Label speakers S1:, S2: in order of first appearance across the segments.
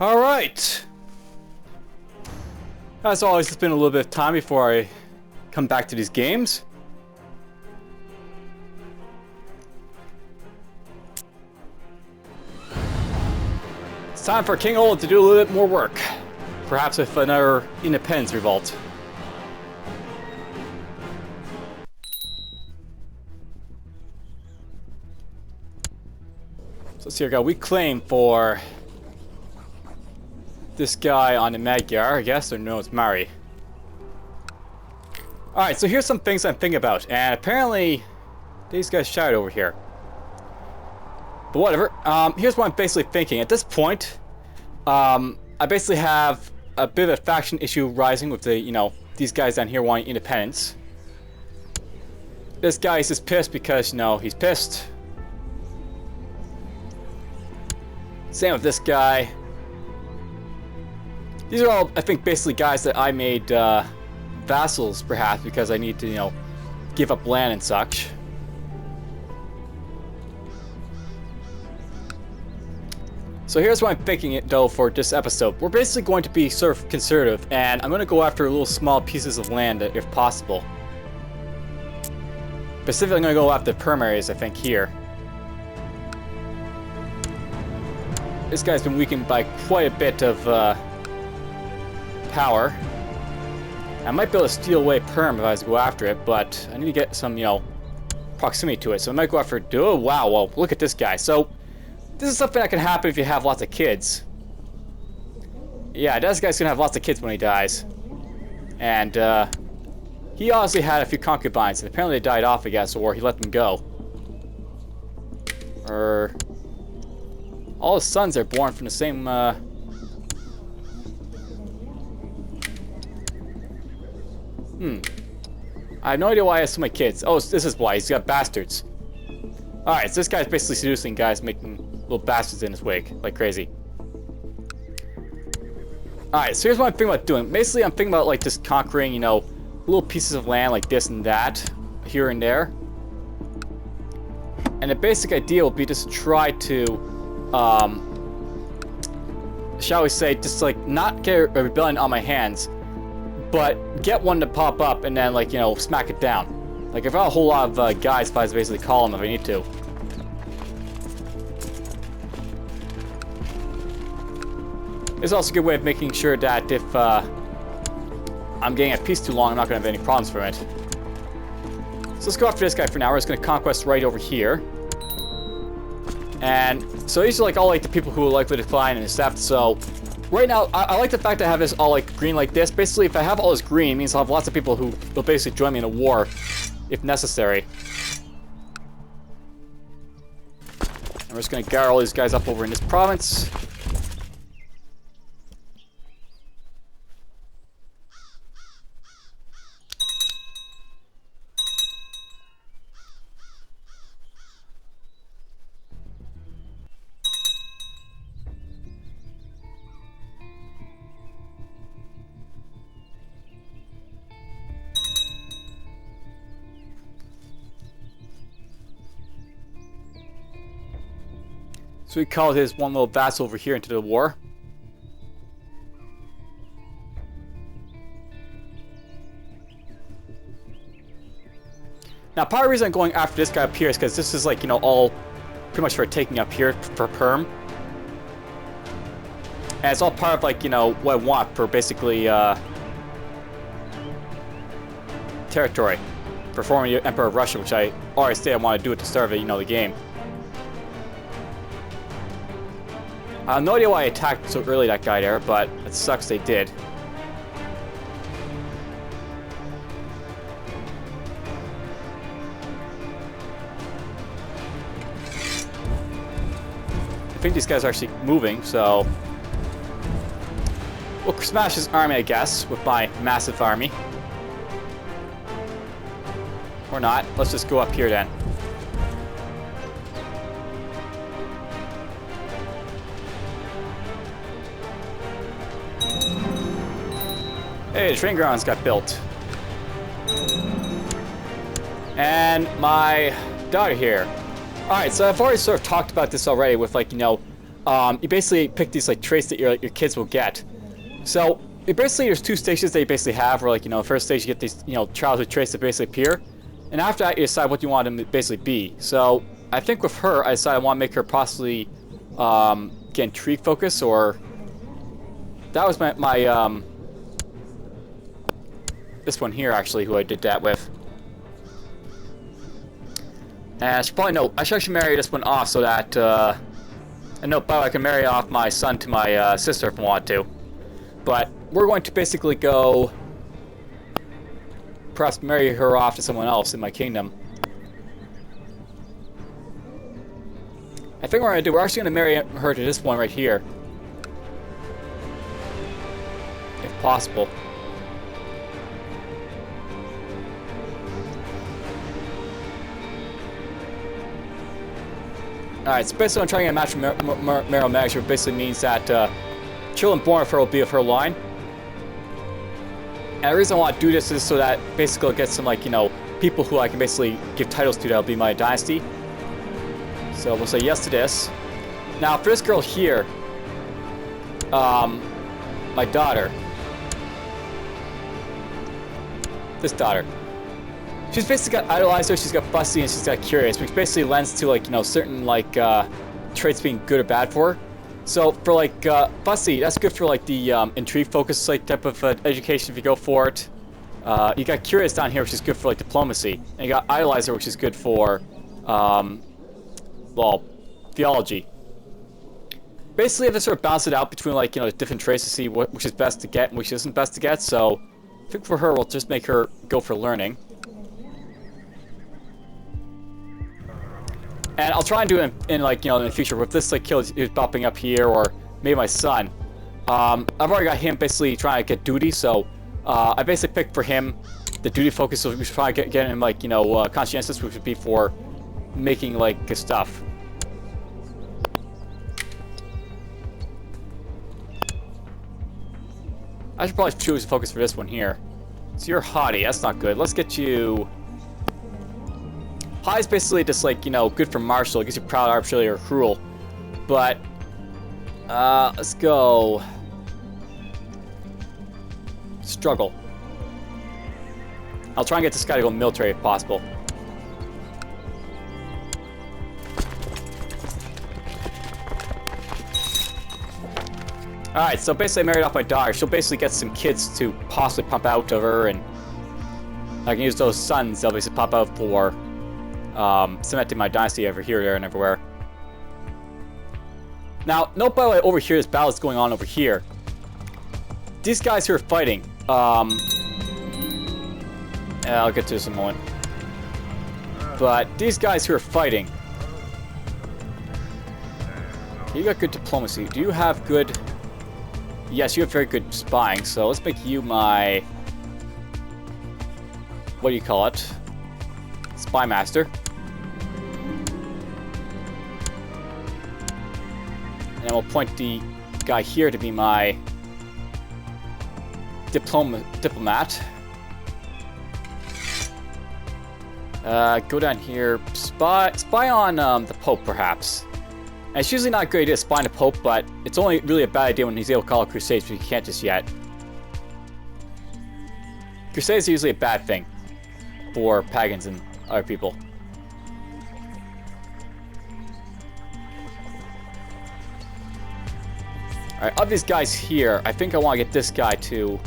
S1: Alright. As always, it's been a little bit of time before I come back to these games. It's time for King Old to do a little bit more work. Perhaps with another independence revolt. So let's see, I got a weak claim for this guy on the Magyar, I guess, or no, it's Mari. Alright, so here's some things I'm thinking about, and apparently these guys shouted over here. But whatever, here's what I'm basically thinking. At this point, I basically have a bit of a faction issue rising with the, these guys down here wanting independence. This guy is just pissed because, he's pissed. Same with this guy. These are all, I think, basically guys that I made vassals, perhaps, because I need to, give up land and such. So here's what I'm thinking, though, for this episode. We're basically going to be sort of conservative, and I'm going to go after little small pieces of land, if possible. Specifically, I'm going to go after perm areas, I think, here. This guy's been weakened by quite a bit of power. I might be able to steal away perm if I was to go after it, but I need to get some, proximity to it. So I might go after... Oh, wow, well, look at this guy. So, this is something that can happen if you have lots of kids. Yeah, this guy's gonna have lots of kids when he dies. And, he obviously had a few concubines, and apparently they died off, I guess, or he let them go. Or... all his sons are born from the same, I have no idea why he has so many kids. Oh, this is why. He's got bastards. Alright, so this guy's basically seducing guys, making little bastards in his wake, like crazy. Alright, so here's what I'm thinking about doing. Basically, I'm thinking about, like, just conquering, little pieces of land like this and that, here and there. And the basic idea will be just to try to, shall we say, just, like, not get a rebellion on my hands, but get one to pop up and then, like, smack it down. Like, if I have a whole lot of guys, if I was basically call them if I need to. It's also a good way of making sure that if I'm getting at peace too long, I'm not going to have any problems from it. So let's go after this guy for now. We're just going to conquest right over here. And so these are like all like the people who are likely to decline and accept. So right now, I like the fact that I have this all like green like this. Basically, if I have all this green, it means I'll have lots of people who will basically join me in a war if necessary. And we're just going to gather all these guys up over in this province. So he called his one little vassal over here into the war. Now, part of the reason I'm going after this guy up here is because this is like, all pretty much for taking up here for perm. And it's all part of like, what I want for basically territory. For forming the Emperor of Russia, which I already stated I want to do at the start of the game. I have no idea why I attacked so early that guy there, but it sucks they did. I think these guys are actually moving, so we'll smash his army, I guess, with my massive army. Or not. Let's just go up here then. Hey, the train grounds got built. And my daughter here. Alright, so I've already sort of talked about this already with, like, you basically pick these like traits that your kids will get. So basically there's two stages that you basically have, where like, you know, first stage you get these, you know, childhood traits that basically appear, and after that you decide what you want them to basically be. So I think with her, I decided I want to make her possibly get intrigue focus, or that was my this one here actually, who I did that with. And I should probably know, I should actually marry this one off so that and no, by the way, I can marry off my son to my sister if I want to. But we're going to basically go perhaps marry her off to someone else in my kingdom. I think what we're going to do, we're actually going to marry her to this one right here. If possible. Alright, so basically I'm trying to get a match with Meryl Mags, which basically means that children born of her will be of her line. And the reason I want to do this is so that basically I'll get some, like, you know, people who I can basically give titles to that'll be my dynasty. So we'll say yes to this. Now for this girl here, my daughter. This daughter. She's basically got idolizer, she's got fussy, and she's got curious, which basically lends to, like, you know, certain, like, traits being good or bad for her. So for, like, fussy, that's good for, like, the intrigue focus, like, type of education if you go for it. You got curious down here, which is good for, like, diplomacy. And you got idolizer, which is good for, well, theology. Basically, I have to sort of balance it out between, like, you know, different traits to see which is best to get and which isn't best to get. So I think for her, we'll just make her go for learning. And I'll try and do it in like, you know, in the future. With this, like, kill is popping up here, or maybe my son. I've already got him basically trying to get duty, so I basically picked for him the duty focus, so we should probably get him, like, you know, conscientious, which would be for making, like, good stuff. I should probably choose a focus for this one here. So you're haughty, that's not good. Let's get you... High is basically just, like, you know, good for martial. It gives you proud, arbitrary, or cruel. But, let's go... Struggle. I'll try and get this guy to go military if possible. Alright, so basically I married off my daughter. She'll basically get some kids to possibly pump out of her, and I can use those sons. They'll basically pop out for cementing my dynasty over here, there, and everywhere. Now, note by the way, over here, this battle is going on over here. These guys who are fighting, I'll get to this in a moment. But these guys who are fighting, you got good diplomacy. Do you have good... Yes, you have very good spying, so let's make you my... What do you call it? Spy master. And then we'll point the guy here to be my diplomat. Go down here. Spy on the Pope, perhaps. And it's usually not a good idea to spy on the Pope, but it's only really a bad idea when he's able to call crusades, but he can't just yet. Crusades are usually a bad thing for pagans and other people. Alright, of these guys here, I think I want to get this guy to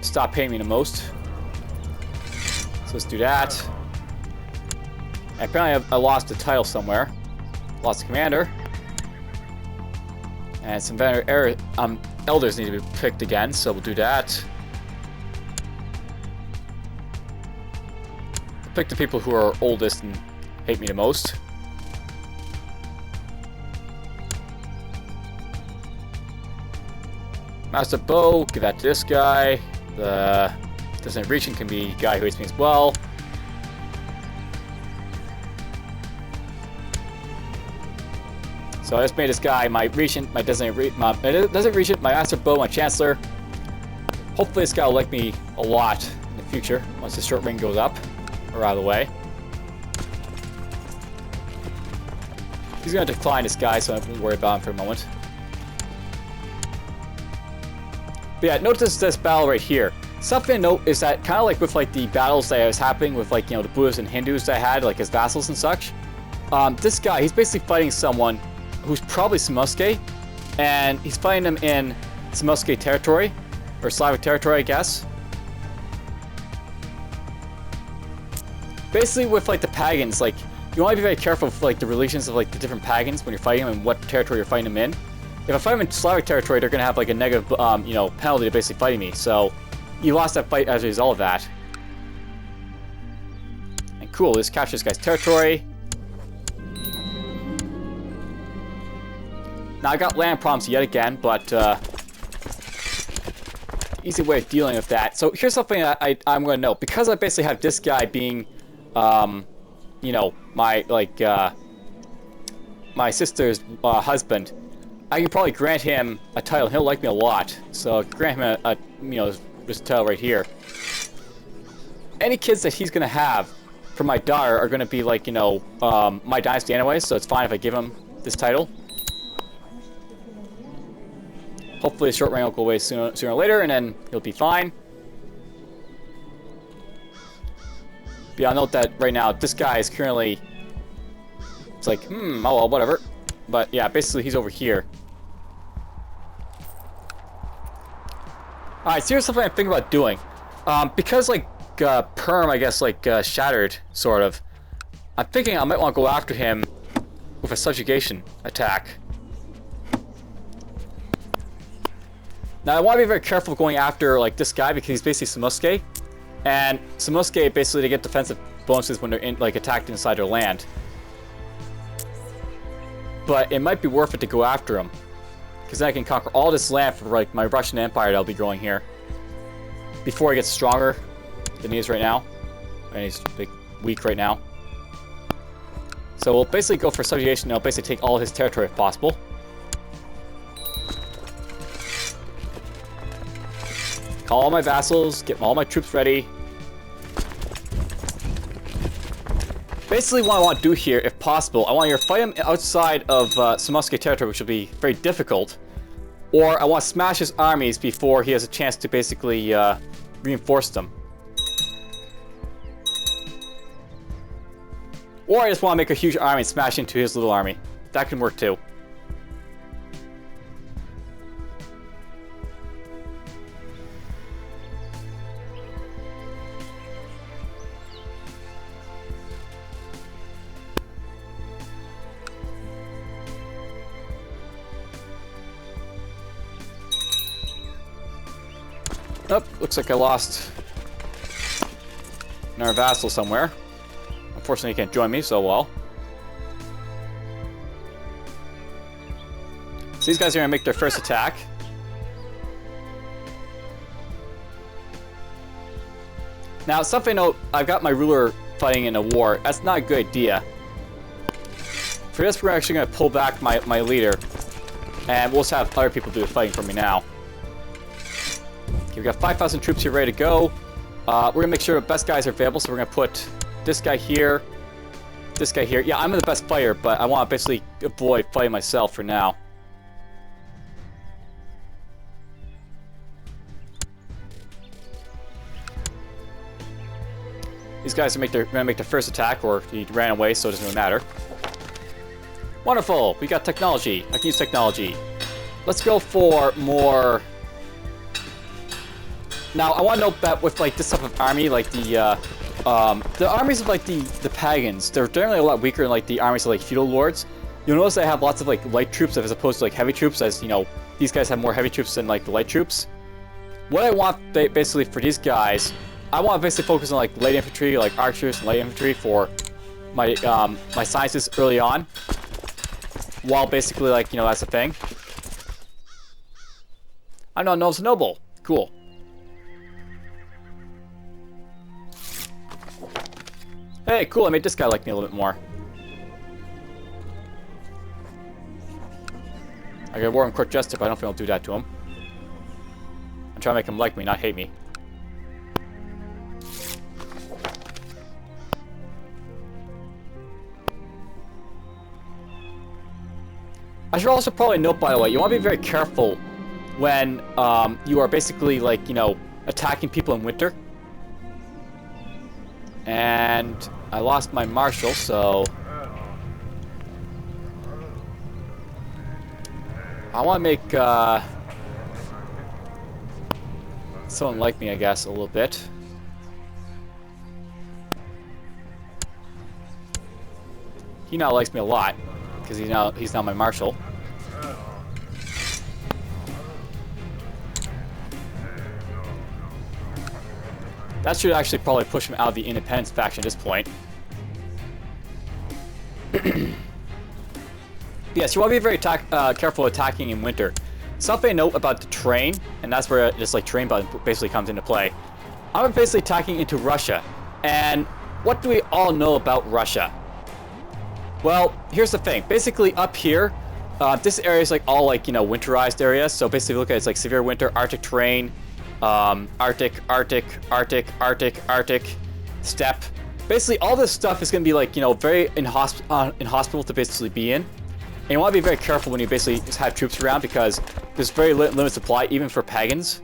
S1: stop paying me the most. So let's do that. And apparently I lost a title somewhere. Lost a commander. And some elders need to be picked again, so we'll do that. Pick the people who are oldest and hate me the most. Master Bow, give that to this guy. The Distant Reaching can be a guy who hates me as well. So I just made this guy my Regent, my Desert Regent, my Master Bow, my Chancellor. Hopefully this guy will like me a lot in the future once the short ring goes up or out of the way. He's going to decline this guy, so I won't worry about him for a moment. But yeah, notice this battle right here. Something to note is that kind of like with like the battles that was happening with like, you know, the Buddhists and Hindus that I had, like as vassals and such. This guy, he's basically fighting someone who's probably Samoske, and he's fighting them in Samoske territory, or Slavic territory, I guess. Basically with like the pagans, like you want to be very careful with like the religions of like the different pagans when you're fighting them and what territory you're fighting them in. If I fight them in Slavic territory, they're going to have like a negative, you know, penalty to basically fighting me. So you lost that fight as a result of that. And cool, let's capture this guy's territory. Now I got land problems yet again, but easy way of dealing with that. So here's something I'm going to note. Because I basically have this guy being, you know, my like my sister's husband, I can probably grant him a title. He'll like me a lot, so grant him a you know, this title right here. Any kids that he's gonna have for my daughter are gonna be like, you know, my dynasty anyway, so it's fine if I give him this title. Hopefully, the short reign will go away sooner or later, and then he'll be fine. But yeah, I'll note that right now, this guy is currently. It's like, oh well, whatever. But yeah, basically, he's over here. Alright, so here's something I'm thinking about doing. Because, like, Perm, I guess, like, shattered, sort of. I'm thinking I might want to go after him with a subjugation attack. Now, I want to be very careful going after, like, this guy because he's basically Samoske. And Samoske, basically, they get defensive bonuses when they're, like, attacked inside their land. But it might be worth it to go after him. Because then I can conquer all this land for like my Russian Empire that I'll be growing here. Before he gets stronger than he is right now. And he's like, weak right now. So we'll basically go for subjugation and I'll basically take all his territory if possible. Call all my vassals, get all my troops ready. Basically what I want to do here, if possible, I want to either fight him outside of Samoske territory, which will be very difficult, or I want to smash his armies before he has a chance to basically reinforce them. Or I just want to make a huge army and smash into his little army. That can work too. Oh, looks like I lost our vassal somewhere. Unfortunately, he can't join me, so well. So these guys are going to make their first attack. Now, something to note, I've got my ruler fighting in a war. That's not a good idea. For this, we're actually going to pull back my leader. And we'll just have other people do the fighting for me now. Okay, we got 5,000 troops here ready to go. We're going to make sure the best guys are available, so we're going to put this guy here, this guy here. Yeah, I'm the best fighter, but I want to basically avoid fighting myself for now. These guys are going to make their first attack, or he ran away, so it doesn't really matter. Wonderful! We got technology. I can use technology. Let's go for more... Now, I want to note that with like this type of army, like the armies of like the pagans, they're generally a lot weaker than like the armies of like feudal lords. You'll notice they have lots of like light troops as opposed to like heavy troops, as you know, these guys have more heavy troops than like the light troops. What I want basically for these guys, I want to basically focus on like light infantry, like archers and light infantry for my my sciences early on. While basically like, you know, that's the thing. I'm not Nobles Noble. Cool. Hey, cool, I made this guy like me a little bit more. I got war on court justice, but I don't think I'll do that to him. I'm trying to make him like me, not hate me. I should also probably note, by the way, you want to be very careful when you are basically, like, you know, attacking people in winter. And I lost my marshal, so I want to make someone like me, I guess, a little bit. He now likes me a lot because he's now my marshal. That should actually probably push him out of the independence faction at this point. Yes, you want to be very careful attacking in winter. Something to note about the terrain, and that's where this like terrain button basically comes into play. I'm basically attacking into Russia, and what do we all know about Russia? Well, here's the thing. Basically, up here, this area is like all like, you know, winterized areas. So basically, look at it, it's like severe winter, Arctic terrain, Arctic, steppe. Basically, all this stuff is going to be like, you know, very inhospitable to basically be in. And you want to be very careful when you basically have troops around because there's very limited supply, even for pagans.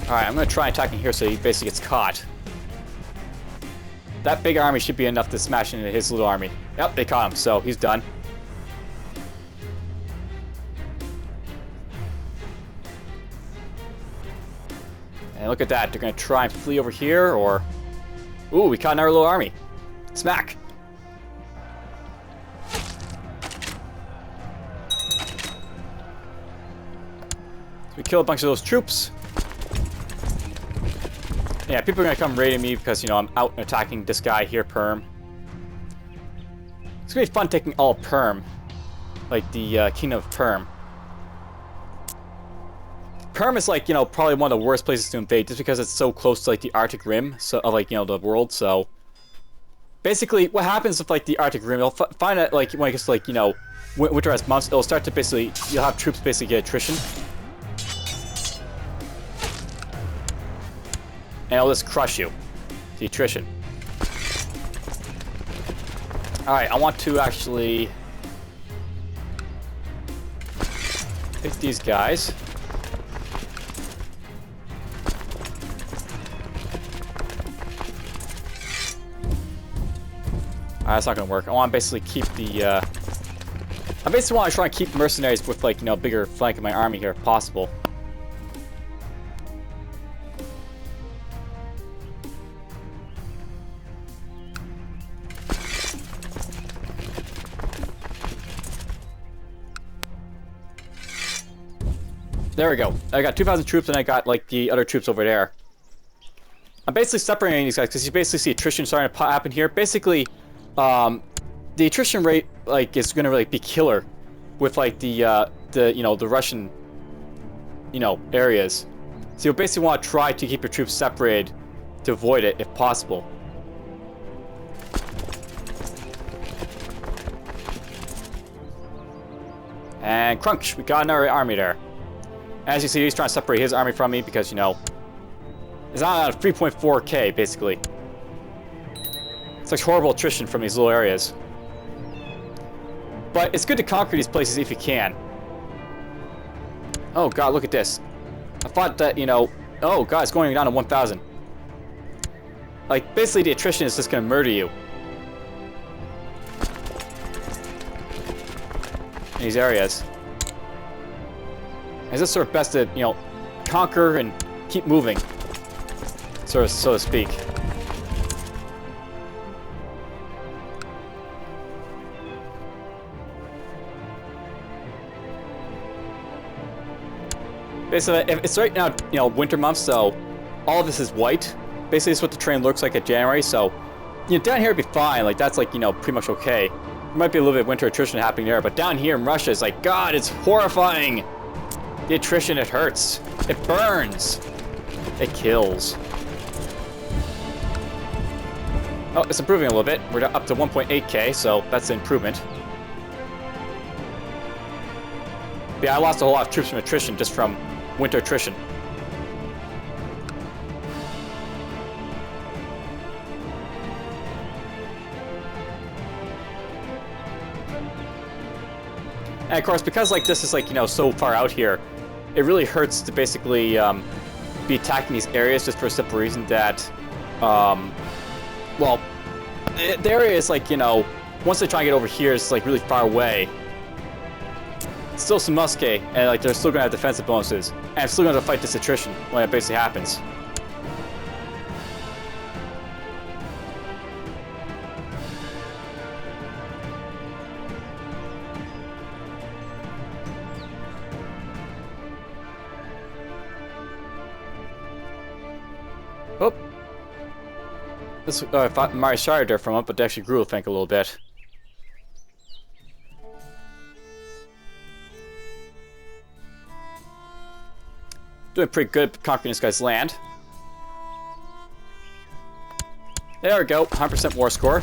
S1: Alright, I'm going to try attacking here so he basically gets caught. That big army should be enough to smash into his little army. Yep, they caught him, so he's done. And look at that, they're going to try and flee over here, or... Ooh, we caught another little army. Smack! So we kill a bunch of those troops. Yeah, people are going to come raiding me because, you know, I'm out attacking this guy here, Perm. It's going to be fun taking all Perm. Like the Kingdom of Perm. Perm is like, you know, probably one of the worst places to invade just because it's so close to like the Arctic Rim, so like, you know, the world. So basically what happens with like the Arctic Rim, you'll find that like when it gets to, like, you know, winterized months, it'll start to basically, you'll have troops basically get attrition. And it'll just crush you. The attrition. Alright, I want to actually hit these guys. That's not gonna work. I want to basically keep the, I basically want to try and keep mercenaries with, like, you know, bigger flank in my army here if possible. There we go. I got 2,000 troops and I got, like, the other troops over there. I'm basically separating these guys because you basically see attrition starting to happen here. Basically, the attrition rate, like, is going to really be killer with, like, the you know, the Russian, you know, areas. So you basically want to try to keep your troops separated to avoid it if possible. And crunch, we got another army there. As you see, he's trying to separate his army from me because, you know, it's not at 3.4k, basically. It's like horrible attrition from these little areas. But it's good to conquer these places if you can. Oh god, look at this. I thought that, you know... Oh god, it's going down to 1,000. Like, basically the attrition is just going to murder you. In these areas. It's just sort of best to, you know, conquer and keep moving, so to speak. Basically, it's right now, you know, winter months, so all of this is white. Basically, this is what the terrain looks like at January, so, you know, down here it'd be fine. Like, that's, like, you know, pretty much okay. There might be a little bit of winter attrition happening there, but down here in Russia, it's like, God, it's horrifying! The attrition, it hurts. It burns. It kills. Oh, it's improving a little bit. We're up to 1.8k, so that's an improvement. Yeah, I lost a whole lot of troops from attrition just from winter attrition. And of course, because like this is like, you know, so far out here, it really hurts to basically be attacking these areas just for a simple reason that, well, the area is like, you know, once they try and get over here, it's like really far away. Still some musket, and like they're still gonna have defensive bonuses, and I'm still gonna fight this attrition when it basically happens. Oh, this my Shire there from up, but they actually grew, I think, a little bit. Doing pretty good conquering this guy's land. There we go, 100% war score.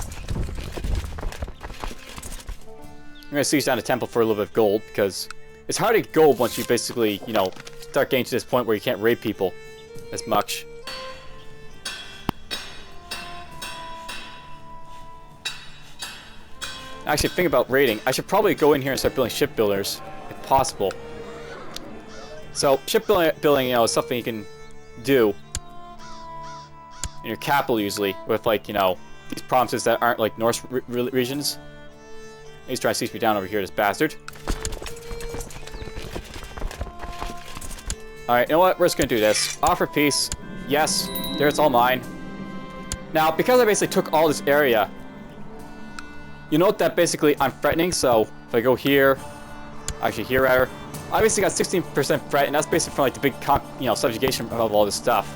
S1: I'm gonna siege down the temple for a little bit of gold because it's hard to get gold once you basically, you know, start getting to this point where you can't raid people as much. Actually, think about raiding. I should probably go in here and start building shipbuilders, if possible. So, shipbuilding, you know, is something you can do in your capital usually, with like, you know, these provinces that aren't like Norse regions. He's trying to siege me down over here, this bastard. Alright, you know what? We're just gonna do this. Offer peace. Yes. There, it's all mine. Now, because I basically took all this area, you note that basically I'm threatening, so if I go here, actually here rather, I basically got 16% threat, and that's basically from like the big, you know, subjugation of all this stuff.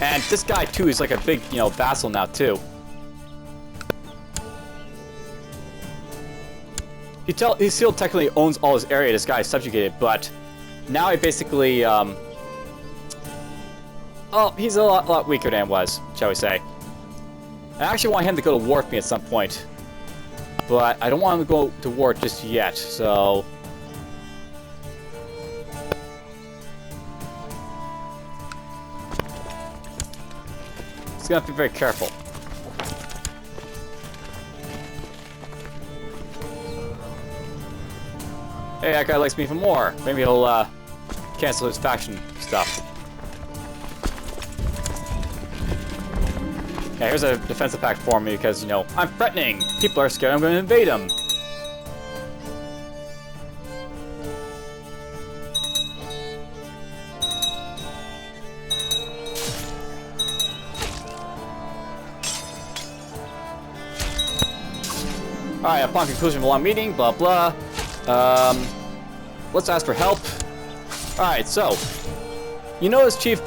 S1: And this guy too is like a big, you know, vassal now too. He still technically owns all his area. This guy is subjugated, but now he basically, oh, he's a lot weaker than he was, shall we say. I actually want him to go to war with me at some point. But I don't want him to go to war just yet, so... Just gonna have to be very careful. Hey, that guy likes me even more. Maybe he'll, cancel his faction stuff. Okay, here's a defensive pact for me because, you know, I'm threatening. People are scared I'm going to invade them. Alright, upon conclusion of a long meeting, blah blah. Let's ask for help. Alright, so you notice Chief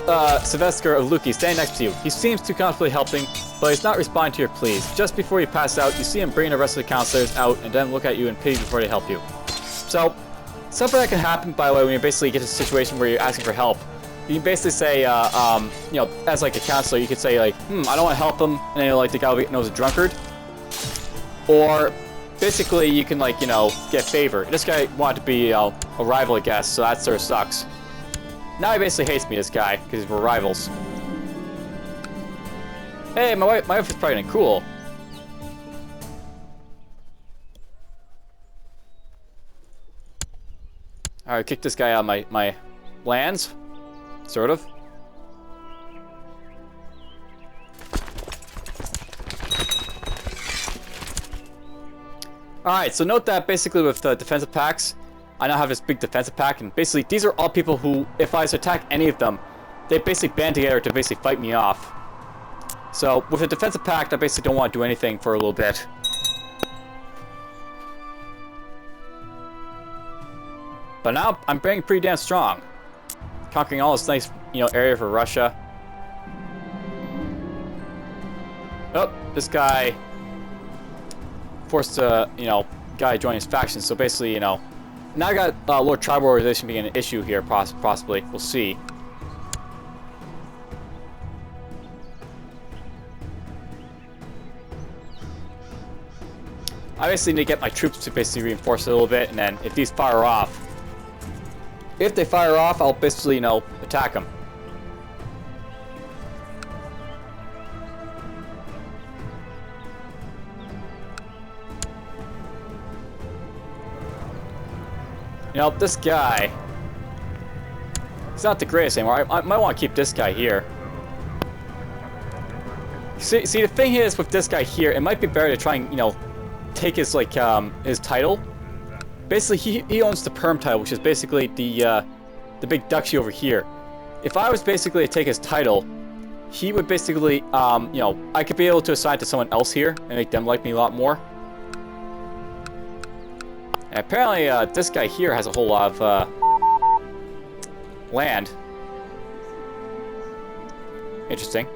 S1: Sylvester of Duchy standing next to you. He seems to constantly helping, but he's not responding to your pleas. Just before you pass out, you see him bring the rest of the counselors out and then look at you in pity before they help you. So, something that can happen, by the way, when you basically get to a situation where you're asking for help. You can basically say, you know, as like a counselor, you could say like, I don't want to help him, and then like the guy knows a drunkard. Or, basically, you can like, you know, get favor. This guy wanted to be a rival, I guess, so that sort of sucks. Now he basically hates me, this guy, because we're rivals. Hey, my wife is pregnant. Cool. Alright, kick this guy out of my lands. Sort of. Alright, so note that basically with the defensive packs, I now have this big defensive pack, and basically these are all people who, if I was to attack any of them, they basically band together to basically fight me off. So, with a defensive pact, I basically don't want to do anything for a little bit. But now, I'm being pretty damn strong. Conquering all this nice, you know, area for Russia. Oh, this guy forced a, you know, guy join his faction, so basically, you know, now I got Lord Tribal Organization being an issue here, possibly. We'll see. I basically need to get my troops to basically reinforce it a little bit, and then if these fire off, I'll basically, you know, attack them. You know, this guy, he's not the greatest anymore. I might want to keep this guy here. See, the thing is with this guy here, it might be better to try and, you know, take his, like, his title. Basically, he owns the Perm title, which is basically the big Duchy over here. If I was basically to take his title, he would basically, you know, I could be able to assign it to someone else here and make them like me a lot more. And apparently, this guy here has a whole lot of, land. Interesting.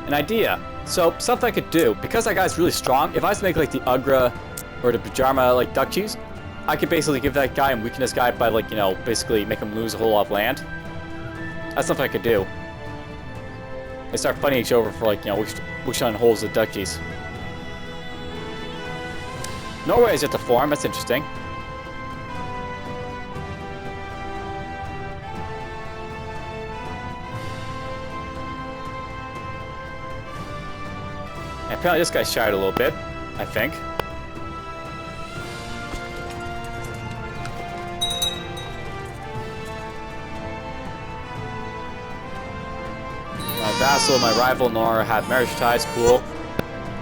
S1: An idea. So, something I could do, because that guy's really strong, if I was to make, like, the Ugra or the Pyjama, like, Duchies, I could basically give that guy and weaken this guy by, like, you know, basically make him lose a whole lot of land. That's something I could do. They start fighting each other for, like, you know, which one holds the Duchies. Norway is yet to form, that's interesting. And apparently this guy shied a little bit, I think. My vassal and my rival Nora have marriage ties, cool.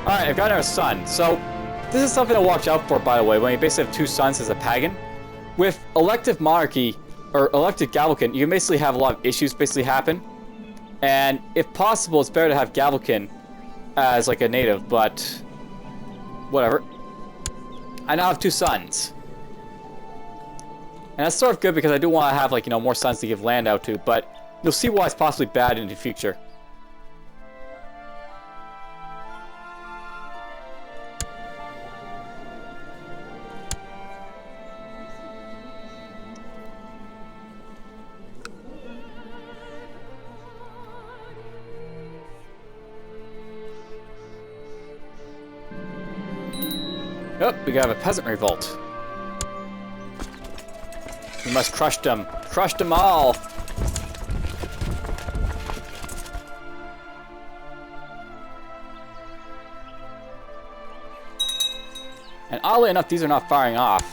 S1: Alright, I've got our son. So, this is something to watch out for, by the way, when you basically have two sons as a pagan. With elective monarchy, or elected Galvulcan, you can basically have a lot of issues basically happen. And if possible, it's better to have Galvulcan as like a native, but whatever. I now have two sons. And that's sort of good because I do want to have, like, you know, more sons to give land out to, but you'll see why it's possibly bad in the future. Oh, we got a peasant revolt. We must crush them. Crush them all! And oddly enough, these are not firing off.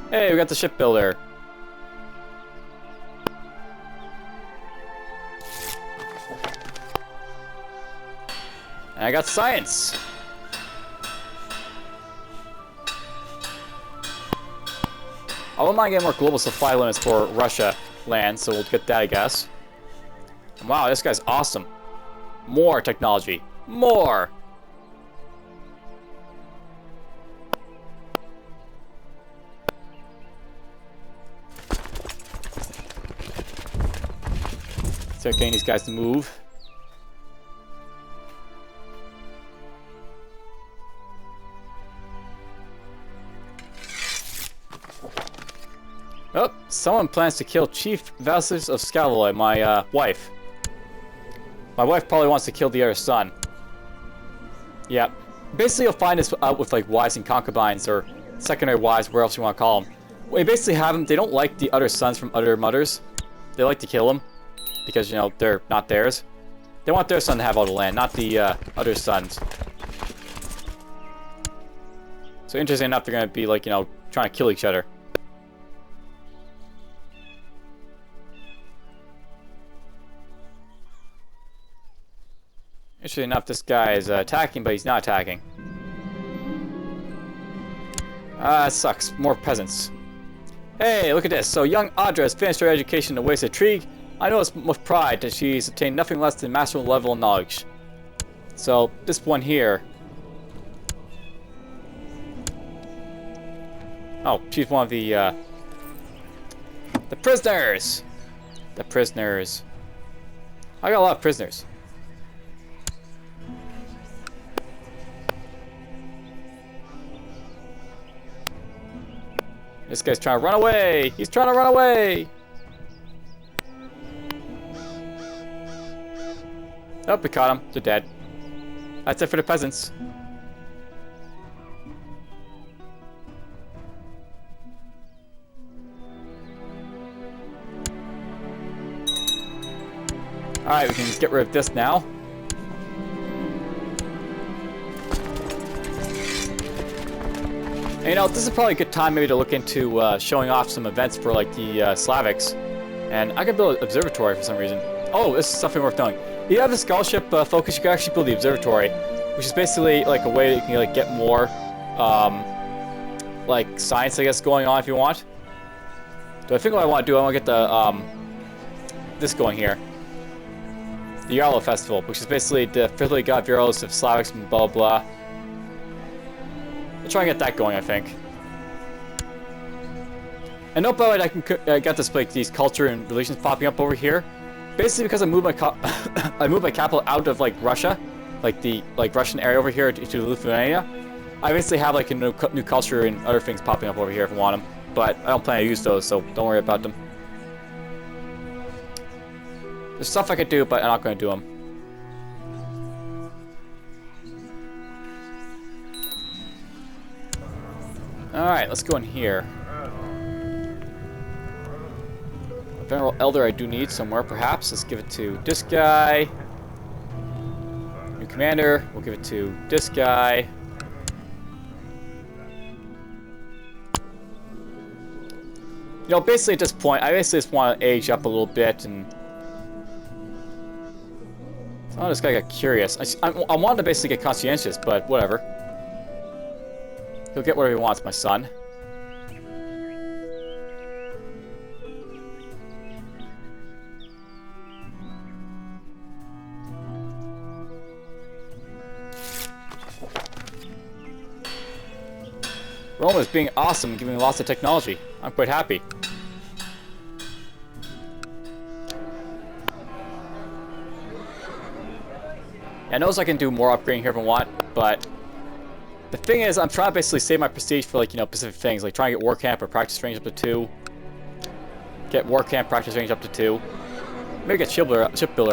S1: Hey, we got the shipbuilder. And I got science. I wouldn't mind getting more global supply limits for Russia land, so we'll get that, I guess. And wow, this guy's awesome. More technology. More! Start getting these guys to move. Oh, someone plans to kill Chief Vassals of Scalavoy, my wife. My wife probably wants to kill the other son. Yeah. Basically, you'll find this out with, like, wives and concubines, or secondary wives, where else you want to call them. When you basically have them, they don't like the other sons from other mothers. They like to kill them, because, you know, they're not theirs. They want their son to have all the land, not the other sons. So interesting enough, they're going to be, like, you know, trying to kill each other. Interesting enough, this guy is attacking, but he's not attacking. It sucks. More peasants. Hey, look at this. So young Audra has finished her education in the ways of Trigue. I know it's with pride that she's attained nothing less than master level of knowledge. So this one here. Oh, she's one of the prisoners. The prisoners. I got a lot of prisoners. This guy's trying to run away! He's trying to run away! Oh, we caught him. They're dead. That's it for the peasants. Alright, we can just get rid of this now. And, you know, this is probably a good time maybe to look into showing off some events for like the Slavics. And I can build an observatory for some reason. Oh, this is something worth knowing. If you have the scholarship focus, you can actually build the observatory, which is basically like a way that you can like get more like science, I guess, going on if you want. So I think what I want to do, I want to get the this going here. The Yarlow Festival, which is basically the fifthly god of Yarlows of Slavics and blah blah. We'll try and get that going, I think. And note, by the way, I can get this like these culture and relations popping up over here. Basically, because I moved my I moved my capital out of like Russia, like the Russian area over here to Lithuania. I basically have like a new culture and other things popping up over here if I want them, but I don't plan to use those, so don't worry about them. There's stuff I could do, but I'm not going to do them. Alright, let's go in here. A Venerable Elder I do need somewhere, perhaps. Let's give it to this guy. New Commander, we'll give it to this guy. You know, basically at this point, I basically just want to age up a little bit and... Oh, this guy got curious. I wanted to basically get conscientious, but whatever. He'll get whatever he wants, my son. Rome is being awesome and giving me lots of technology. I'm quite happy. I know I can do more upgrading here if I want, but the thing is, I'm trying to basically save my prestige for, like, you know, specific things, like trying to get war camp or practice range up to 2. Get war camp practice range up to 2. Maybe get shipbuilder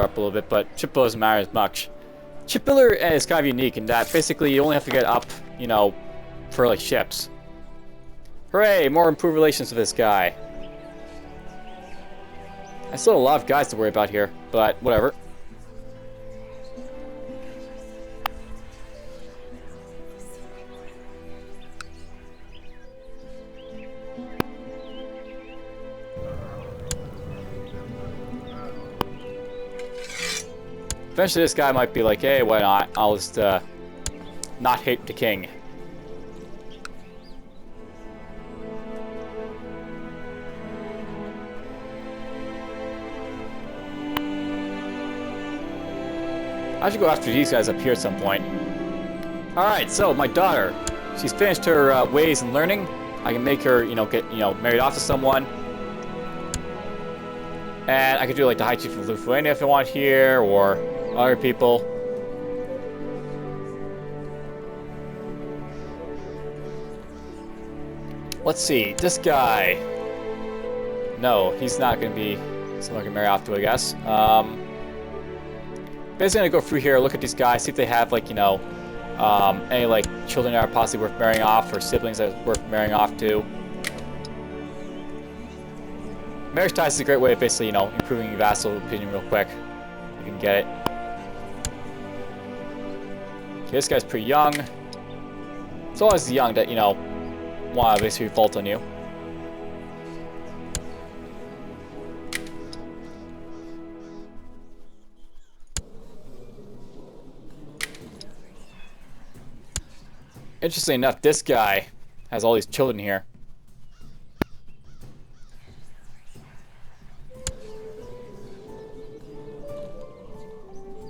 S1: up a little bit, but shipbuilder doesn't matter as much. Shipbuilder is kind of unique in that basically you only have to get up, you know, for like ships. Hooray! More improved relations with this guy. I still have a lot of guys to worry about here, but whatever. Eventually this guy might be like, hey, why not? I'll just not hate the king. I should go after these guys up here at some point. Alright, so my daughter, she's finished her ways and learning. I can make her, you know, get, you know, married off to someone. And I could do like the High Chief of Lithuania if I want here, or other people. Let's see, this guy. No, he's not going to be someone I can marry off to, I guess. Basically, I'm going to go through here, look at these guys, see if they have, like, you know, any, like, children that are possibly worth marrying off, or siblings that are worth marrying off to. Marriage ties is a great way of basically, you know, improving your vassal opinion real quick. You can get it. Okay, this guy's pretty young. It's always young that, you know, want to basically fault on you. Interestingly enough, this guy has all these children here.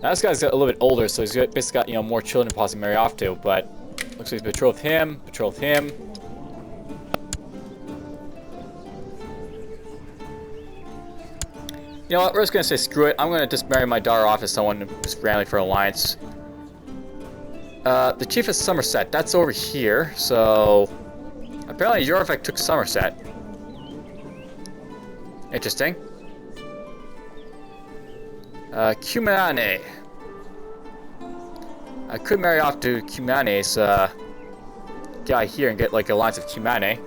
S1: Now this guy's a little bit older, so he's basically got, you know, more children to possibly marry off to, but looks like he's betrothed him. You know what? We're just gonna say screw it. I'm gonna just marry my daughter off to someone who's randomly for alliance. The chief of Somerset. That's over here. So apparently Jorvik took Somerset. Interesting. Cumane. I could marry off to Cumane's guy here and get like alliance of Cumane.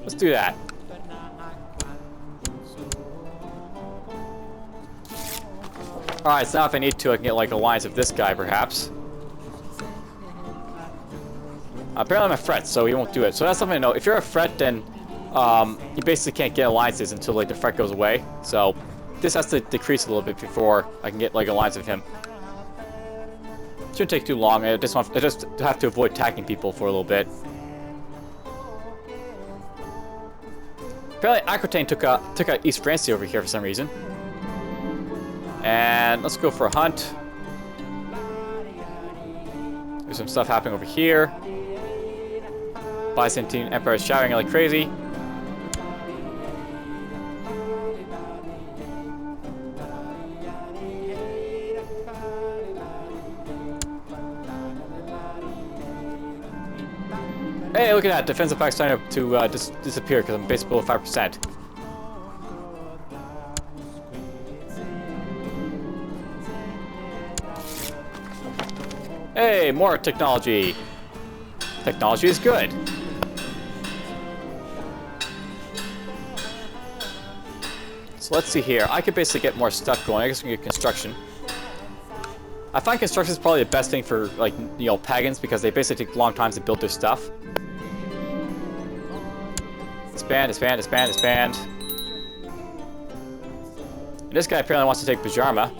S1: Let's do that. Alright, so now if I need to, I can get like alliance of this guy perhaps. Apparently I'm a threat, so he won't do it. So that's something to know. If you're a threat, then you basically can't get alliances until like the threat goes away. So this has to decrease a little bit before I can get like alliance with him. Shouldn't take too long. I just have to avoid attacking people for a little bit. Apparently Aquitaine took out East Francia over here for some reason. And let's go for a hunt. There's some stuff happening over here. Byzantine Empire is shouting like crazy. Hey, look at that. Defense of Pakistan to disappear because I'm basically below 5%. Hey, more technology. Technology is good. So let's see here. I could basically get more stuff going. I guess we can get construction. I find construction is probably the best thing for, like, you know, pagans because they basically take long times to build their stuff. Expand, expand, expand, expand. And this guy apparently wants to take Bajarma.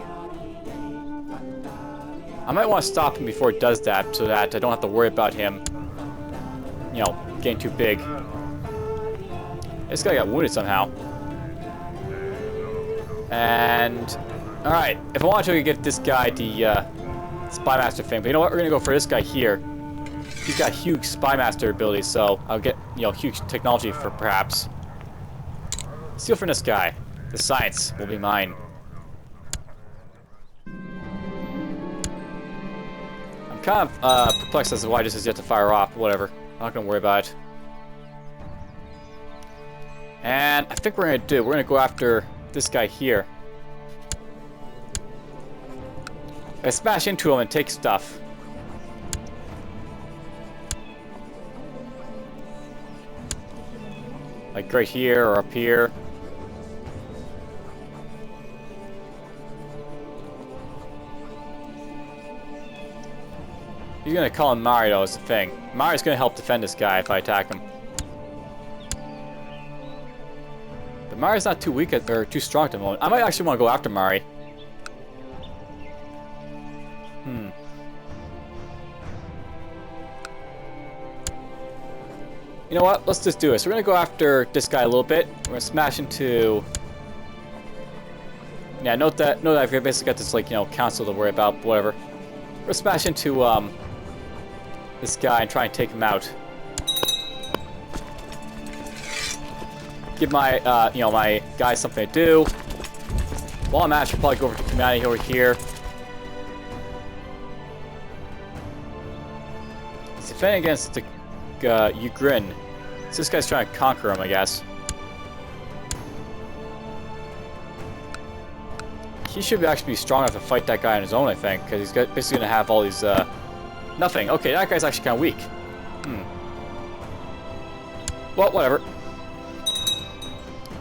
S1: I might want to stop him before he does that so that I don't have to worry about him, you know, getting too big. This guy got wounded somehow. And, alright, if I want to, I could get this guy the Spy Master thing. But you know what? We're going to go for this guy here. He's got huge Spy Master abilities, so I'll get, you know, huge technology for perhaps. Steal from this guy. The science will be mine. I'm kind of perplexed as to why this is yet to fire off. Whatever. I'm not going to worry about it. And I think we're going to go after this guy here. I smash into him and take stuff. Like right here or up here. He's gonna call him Mari though, is the thing. Mari's gonna help defend this guy if I attack him. But Mari's not too weak or too strong at the moment. I might actually want to go after Mari. You know what? Let's just do this. We're gonna go after this guy a little bit. We're gonna smash into. Yeah, note that I've basically got this, like, you know, council to worry about. Whatever. We're gonna smash into this guy and try and take him out. Give my you know, my guys something to do. While I'm at, I should probably go over to Community over here. He's defending against the Ugrin. So this guy's trying to conquer him, I guess. He should actually be strong enough to fight that guy on his own, I think, because he's basically going to have all these, nothing. Okay, that guy's actually kind of weak. Well, whatever.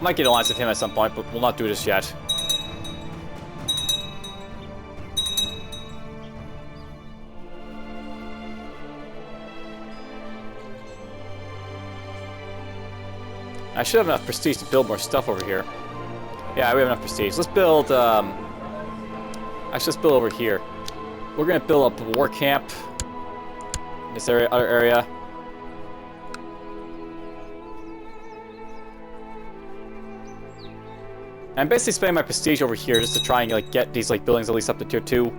S1: Might get alliance with him at some point, but we'll not do this yet. I should have enough prestige to build more stuff over here. Yeah, we have enough prestige. Let's build, actually, let's build over here. We're gonna build up a war camp in this area, other area. I'm basically spending my prestige over here just to try and, like, get these, like, buildings at least up to tier 2.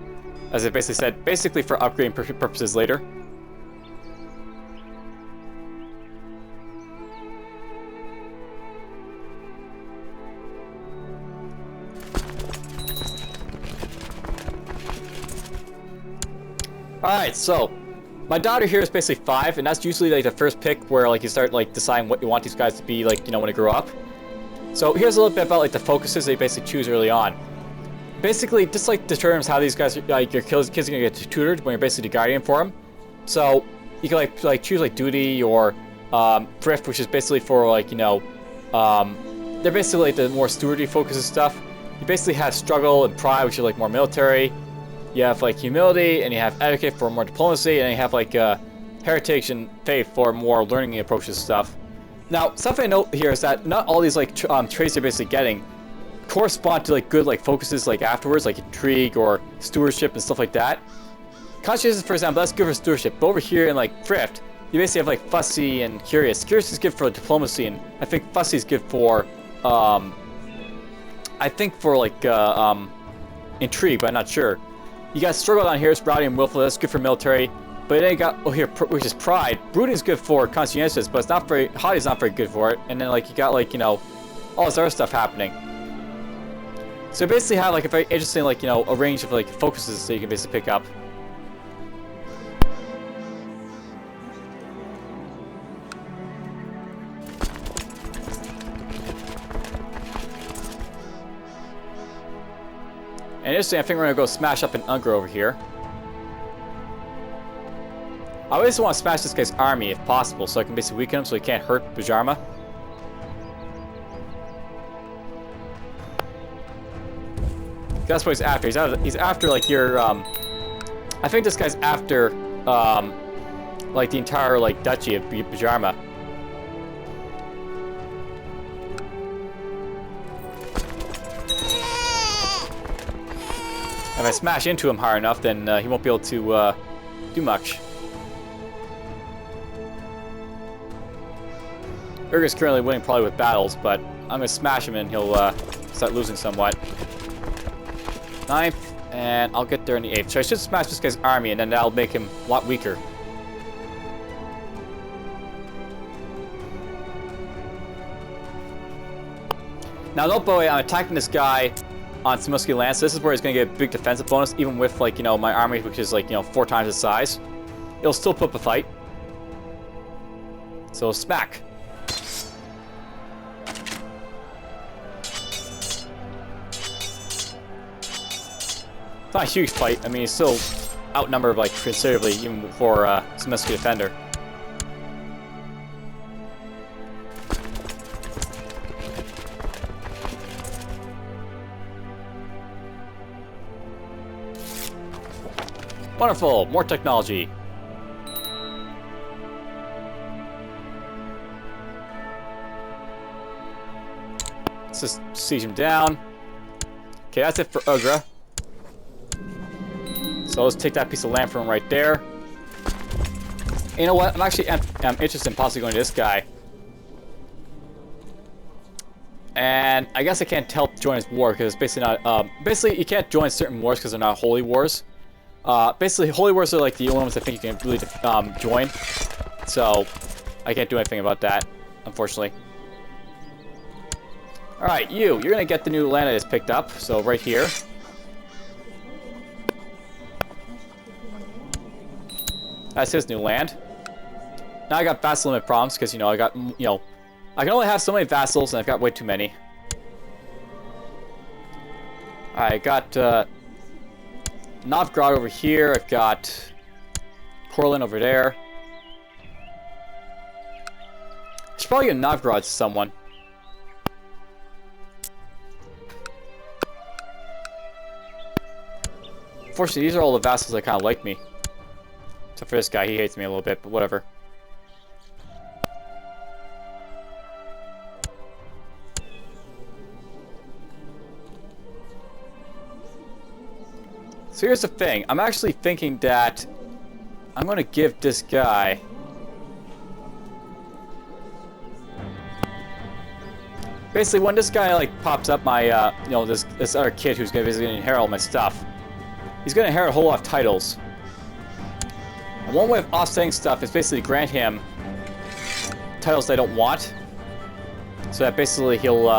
S1: As I basically said, basically for upgrading purposes later. Alright, so my daughter here is basically 5, and that's usually like the first pick where like you start like deciding what you want these guys to be like, you know, when they grow up. So here's a little bit about like the focuses they basically choose early on. Basically, this like determines how these guys, like your kids are gonna get tutored when you're basically the guardian for them. So you can like choose like duty or thrift, which is basically for like, you know, they're basically like the more stewardy focuses stuff. You basically have struggle and pride, which is like more military. You have like humility, and you have etiquette for more diplomacy, and you have like heritage and faith for more learning approaches and stuff. Now, something I note here is that not all these like traits you're basically getting correspond to like good like focuses like afterwards, like intrigue or stewardship and stuff like that. Conscientious, for example, that's good for stewardship. But over here in like thrift, you basically have like fussy and curious. Curious is good for diplomacy, and I think fussy is good for intrigue, but I'm not sure. You got struggle down here, it's rowdy and willful. That's good for military. But then you got here, which is pride. Brooding is good for conscientious, but it's not very. Haughty is not very good for it. And then like you got like, you know, all this other stuff happening. So you basically have like a very interesting like, you know, a range of like focuses that you can basically pick up. And interesting, I think we're gonna go smash up an Unger over here. I always want to smash this guy's army if possible, so I can basically weaken him so he can't hurt Bajarma. That's what he's after. He's after like your I think this guy's after like the entire like Duchy of Bajarma. If I smash into him hard enough, then he won't be able to do much. Urga's currently winning probably with battles, but I'm going to smash him and he'll start losing somewhat. 9th, and I'll get there in the 8th. So I should smash this guy's army, and then that'll make him a lot weaker. Now, don't worry, I'm attacking this guy on Smusky Lance. This is where he's going to get a big defensive bonus, even with, like, you know, my army, which is, like, you know, 4 times his size. It'll still put up a fight. So, smack. It's not a huge fight. I mean, he's still outnumbered, like, considerably, even for Smusky Defender. Wonderful! More technology. Let's just siege him down. Okay, that's it for Ugra. So let's take that piece of land from him right there. And you know what? I'm interested in possibly going to this guy. And I guess I can't help join his war because it's basically not. Basically, you can't join certain wars because they're not holy wars. Basically, holy wars are like the only ones I think you can really join. So I can't do anything about that, unfortunately. All right, you're gonna get the new land I just picked up. So right here. That's his new land. Now I got vassal limit problems because, you know, I got, you know, I can only have so many vassals and I've got way too many. I got Novgorod over here. I've got Korlin over there. I should probably get Novgorod to someone. Unfortunately, these are all the vassals that kind of like me. Except for this guy, he hates me a little bit, but whatever. So here's the thing. I'm actually thinking that I'm going to give this guy... Basically, when this guy like pops up my, you know, this other kid who's going to basically inherit all my stuff, he's going to inherit a whole lot of titles. And one way of offsetting stuff is basically grant him titles they don't want, so that basically he'll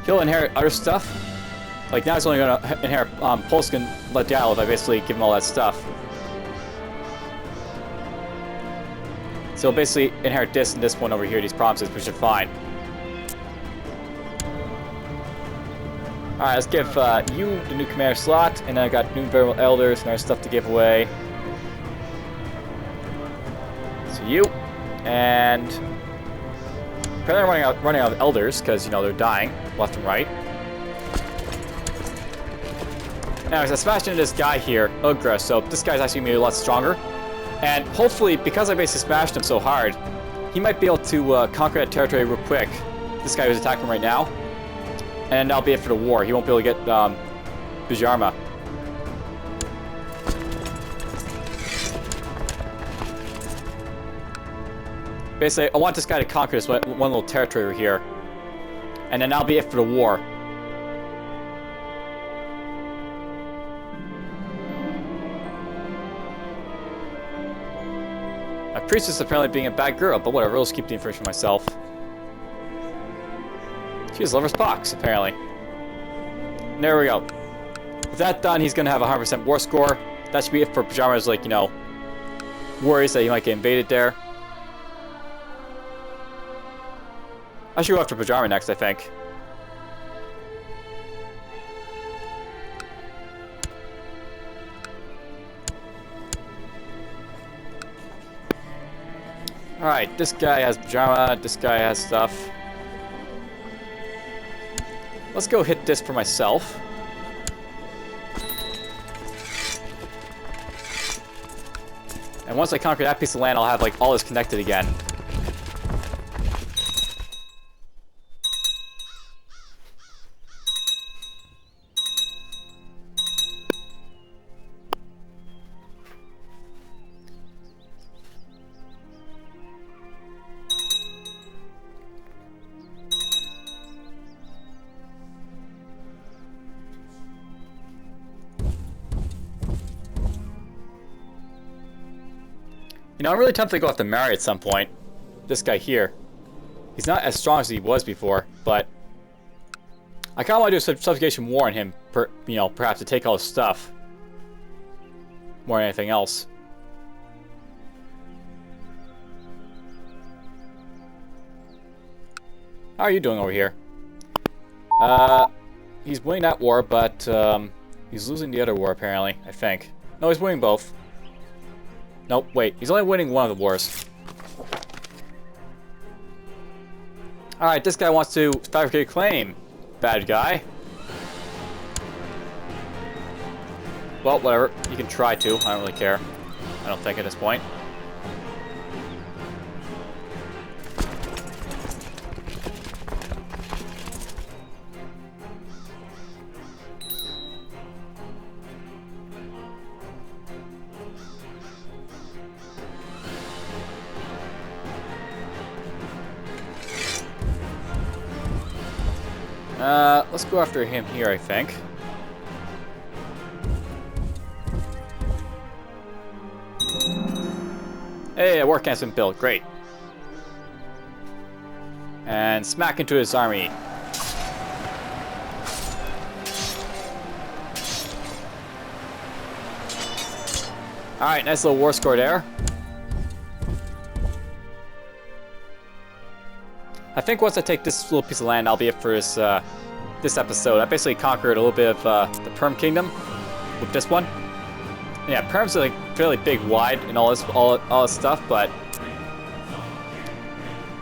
S1: inherit other stuff. Like, now he's only going to inherit Polsk and Ladjal if I basically give him all that stuff. So he'll basically inherit this and this one over here, these provinces, which are fine. Alright, let's give you the new commander slot, and then I got new variable elders and other stuff to give away. So you, and apparently I'm running out of elders, because, you know, they're dying left and right. Anyways, I smashed into this guy here, Ugra, so this guy's actually going to be a lot stronger. And hopefully, because I basically smashed him so hard, he might be able to conquer that territory real quick. This guy who's attacking right now. And that'll be it for the war. He won't be able to get Bijarma. Basically, I want this guy to conquer this one little territory over here. And then that'll be it for the war. My priestess apparently being a bad girl, but whatever, I'll just keep the information for myself. She has lover's pox, apparently. And there we go. With that done, he's going to have a 100% war score. That should be it for Bijarma's, like, you know, worries that he might get invaded there. I should go after Bijarma next, I think. Alright, this guy has Bijarma, this guy has stuff. Let's go hit this for myself. And once I conquer that piece of land, I'll have, like, all this connected again. You know, I'm really tempted to go after Mary at some point. This guy here. He's not as strong as he was before, but I kind of want to do a subjugation war on him, you know, perhaps to take all his stuff. More than anything else. How are you doing over here? He's winning that war, but he's losing the other war, apparently, I think. No, he's winning both. Nope, wait. He's only winning one of the wars. Alright, this guy wants to fabricate a claim. Bad guy. Well, whatever. You can try to. I don't really care. I don't think at this point. Let's go after him here, I think. Hey, a war camp's been built. Great. And smack into his army. Alright, nice little war score there. I think once I take this little piece of land, I'll be it for this, this episode. I basically conquered a little bit of the Perm Kingdom with this one. And yeah, Perm's like fairly big, wide, and all this stuff, but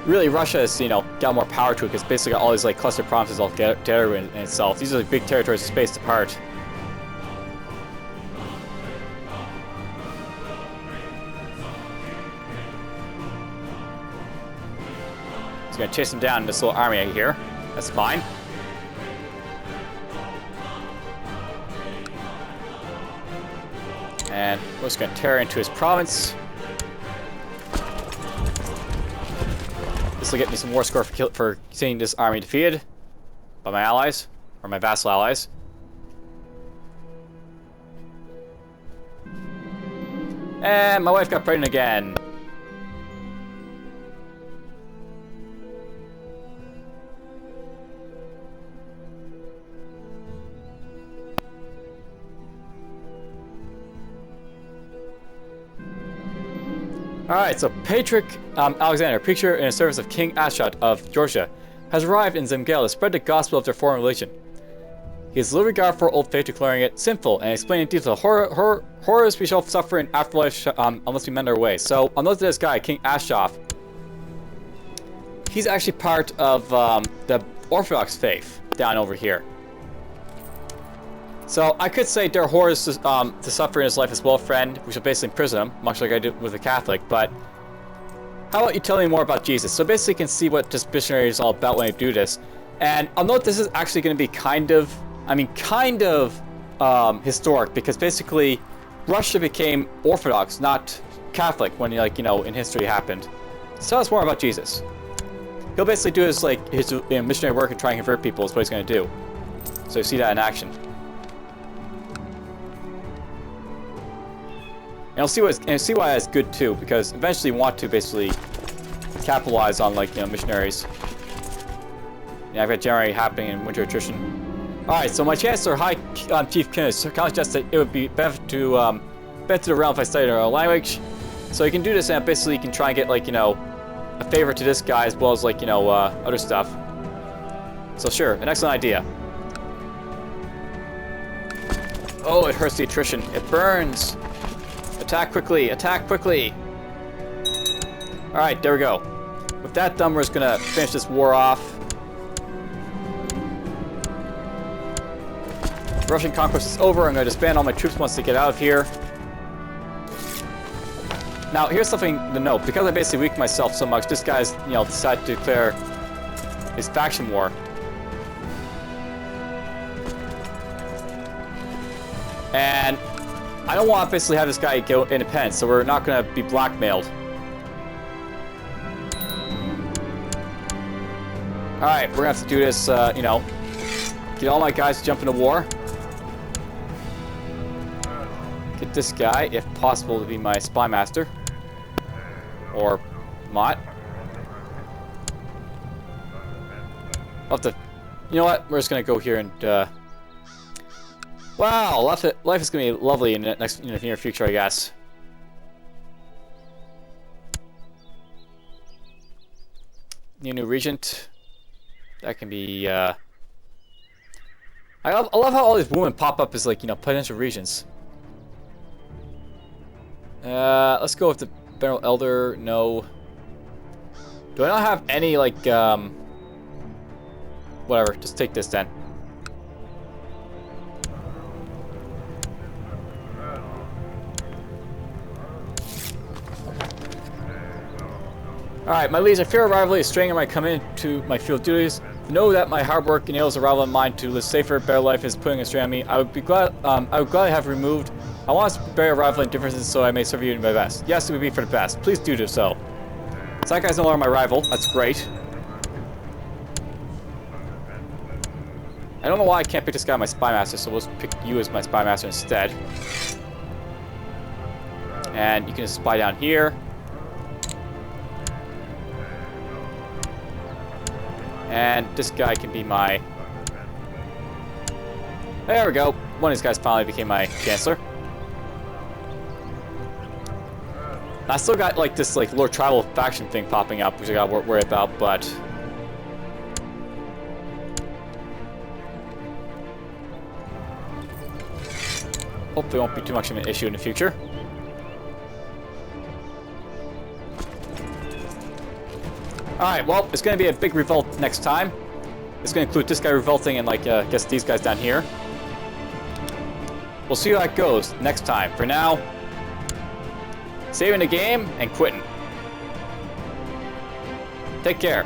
S1: really Russia has, you know, got more power to it because basically got all these like cluster provinces all together in itself. These are like big territories spaced apart. He's gonna chase him down in this little army right here. That's fine. And we're just gonna tear into his province. This will get me some war score for seeing this army defeated by my allies, or my vassal allies. And my wife got pregnant again. Alright, so Patrick Alexander, preacher in the service of King Ashot of Georgia, has arrived in Zemgale to spread the gospel of their foreign religion. He has little regard for old faith, declaring it sinful and explaining in detail horrors we shall suffer in afterlife unless we mend our ways. So, I'll note this guy, King Ashot. He's actually part of the Orthodox faith down over here. So I could say there are horrors to suffer in his life as well, friend. We should basically imprison him, much like I did with a Catholic. But how about you tell me more about Jesus? So basically you can see what this missionary is all about when I do this. And I'll note this is actually going to be kind of historic, because basically Russia became Orthodox, not Catholic, when in history happened. So tell us more about Jesus. He'll basically do his missionary work and try and convert people is what he's going to do. So you see that in action. And I'll see why that's good too, because eventually you want to basically capitalize on missionaries. Yeah, I've got January happening in winter attrition. All right, so my Chancellor, High Chief Kenneth, kind of suggested it would be better to the realm if I studied our language. So you can do this, and basically you can try and get a favor to this guy as well as other stuff. So sure, an excellent idea. Oh, it hurts the attrition. It burns. Attack quickly! Attack quickly! Alright, there we go. With that done, we're just gonna finish this war off. Russian conquest is over. I'm gonna disband all my troops once they get out of here. Now, here's something to note. Because I basically weakened myself so much, this guy's, decided to declare his faction war. And I don't want to basically have this guy go independent, so we're not going to be blackmailed. Alright, we're going to have to do this, get all my guys to jump into war. Get this guy, if possible, to be my spy master. Or not. I'll have to... You know what? We're just going to go here and, wow, life is going to be lovely in the near future, I guess. New regent. That can be, I love how all these women pop up as, potential regents. Let's go with the Venerable Elder. No. Do I not have any, whatever, just take this then. Alright, my liege, I fear a rivalry is straining my coming to my field duties. Know that my hard work enables a rival of mine to live safer, better life is putting a strain on me. I would gladly have removed. I want to bury a rival in differences so I may serve you in my best. Yes, it would be for the best. Please do so. So that guy's no longer my rival. That's great. I don't know why I can't pick this guy my spy master, so we'll just pick you as my spy master instead. And you can just spy down here. And this guy can be my... There we go. One of these guys finally became my Chancellor. I still got this Lord Tribal faction thing popping up, which I gotta worry about, but... hopefully won't be too much of an issue in the future. Alright, well, it's going to be a big revolt next time. It's going to include this guy revolting and, I guess these guys down here. We'll see how that goes next time. For now, saving the game and quitting. Take care.